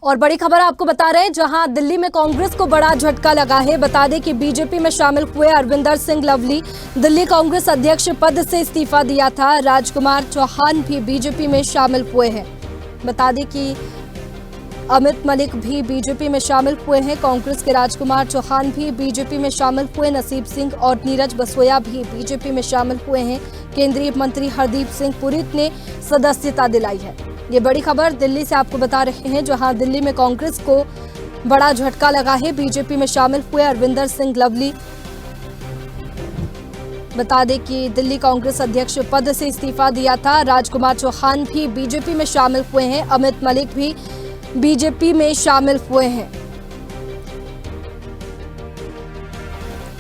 और बड़ी खबर आपको बता रहे हैं, जहां दिल्ली में कांग्रेस को बड़ा झटका लगा है। बता दें कि बीजेपी में शामिल हुए अरविंदर सिंह लवली दिल्ली कांग्रेस अध्यक्ष पद से इस्तीफा दिया था। राजकुमार चौहान भी बीजेपी में शामिल हुए हैं। बता दें कि अमित मलिक भी बीजेपी में शामिल हुए हैं। कांग्रेस के राजकुमार चौहान भी बीजेपी में शामिल हुए। नसीब सिंह और नीरज बसोया भी बीजेपी में शामिल हुए हैं। केंद्रीय मंत्री हरदीप सिंह पुरी ने सदस्यता दिलाई है। ये बड़ी खबर दिल्ली से आपको बता रहे हैं, जहां दिल्ली में कांग्रेस को बड़ा झटका लगा है। बीजेपी में शामिल हुए अरविंदर सिंह लवली, बता दें कि दिल्ली कांग्रेस अध्यक्ष पद से इस्तीफा दिया था। राजकुमार चौहान भी बीजेपी में शामिल हुए हैं। अमित मलिक भी बीजेपी में शामिल हुए हैं।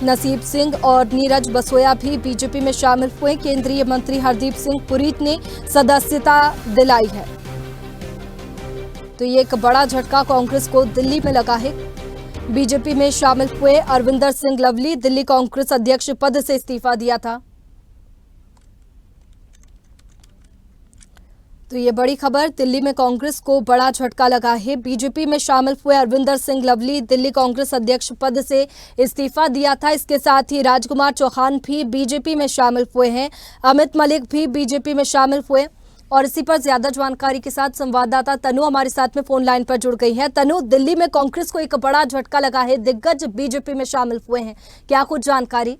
नसीब सिंह और नीरज बसोया भी बीजेपी में शामिल हुए। केंद्रीय मंत्री हरदीप सिंह पुरी ने सदस्यता दिलाई है। तो ये एक बड़ा झटका कांग्रेस को दिल्ली में लगा है। बीजेपी में शामिल हुए अरविंदर सिंह लवली दिल्ली कांग्रेस अध्यक्ष पद से इस्तीफा दिया था। तो ये बड़ी खबर, दिल्ली में कांग्रेस को बड़ा झटका लगा है। बीजेपी में शामिल हुए अरविंदर सिंह लवली दिल्ली कांग्रेस अध्यक्ष पद से इस्तीफा दिया था। इसके साथ ही राजकुमार चौहान भी बीजेपी में शामिल हुए हैं। अमित मलिक भी बीजेपी में शामिल हुए। और इसी पर ज्यादा जानकारी के साथ संवाददाता तनु हमारे साथ में फोन लाइन पर जुड़ गई है। तनु, दिल्ली में कांग्रेस को एक बड़ा झटका लगा है, दिग्गज बीजेपी में शामिल हुए हैं, क्या कुछ जानकारी?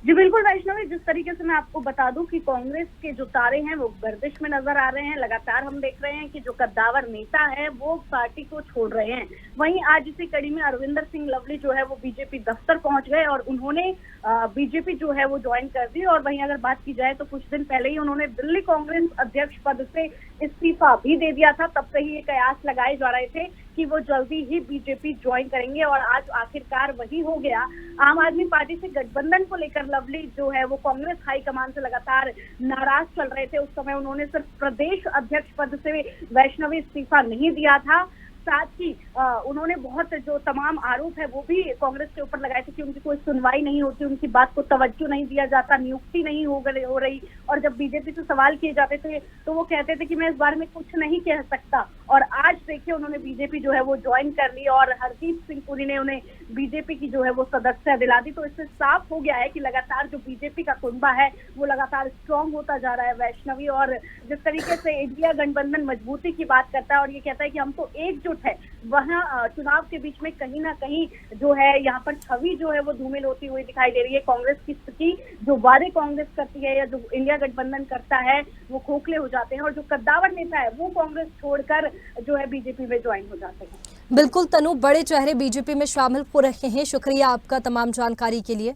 जी बिल्कुल वैष्णवी, जिस तरीके से मैं आपको बता दूं कि कांग्रेस के जो तारे हैं वो गर्दिश में नजर आ रहे हैं। लगातार हम देख रहे हैं कि जो कद्दावर नेता है वो पार्टी को छोड़ रहे हैं। वहीं आज इसी कड़ी में अरविंदर सिंह लवली जो है वो बीजेपी दफ्तर पहुंच गए और उन्होंने बीजेपी जो है वो ज्वाइन कर दी। और वहीं अगर बात की जाए तो कुछ दिन पहले ही उन्होंने दिल्ली कांग्रेस अध्यक्ष पद से इस्तीफा भी दे दिया था। तब से ही ये कयास लगाए जा रहे थे कि वो जल्दी ही बीजेपी ज्वाइन करेंगे और आज आखिरकार वही हो गया। आम आदमी पार्टी से गठबंधन को लेकर लवली जो है वो कांग्रेस हाईकमान से लगातार नाराज चल रहे थे। उस समय उन्होंने सिर्फ प्रदेश अध्यक्ष पद से वैष्णवी इस्तीफा नहीं दिया था, साथ ही उन्होंने बहुत जो तमाम आरोप है वो भी कांग्रेस के ऊपर लगाए थे कि उनकी कोई सुनवाई नहीं होती, उनकी बात को तवज्जो नहीं दिया जाता, नियुक्ति नहीं हो रही। और जब बीजेपी से सवाल किए जाते थे तो वो कहते थे कि मैं इस बारे में कुछ नहीं कह सकता। और आज देखिए उन्होंने बीजेपी जो है वो ज्वाइन कर ली और हरदीप सिंह पुरी ने उन्हें बीजेपी की जो है वो सदस्यता दिला दी। तो इससे साफ हो गया है कि लगातार जो बीजेपी का कुनबा है वो लगातार स्ट्रॉन्ग होता जा रहा है वैष्णवी। और जिस तरीके से इंडिया गठबंधन मजबूती की बात करता है और ये कहता है कि हम तो एकजुट है, वहाँ चुनाव के बीच में कहीं ना कहीं जो है यहाँ पर छवि जो है वो धूमिल होती हुई दिखाई दे रही है। कांग्रेस की जो वादे कांग्रेस करती है या जो इंडिया गठबंधन करता है वो खोखले हो जाते हैं और जो कद्दावर नेता है वो कांग्रेस छोड़कर जो है बीजेपी में ज्वाइन हो जाते हैं। बिल्कुल तनु, बड़े चेहरे बीजेपी में शामिल हो रहे हैं। शुक्रिया आपका तमाम जानकारी के लिए।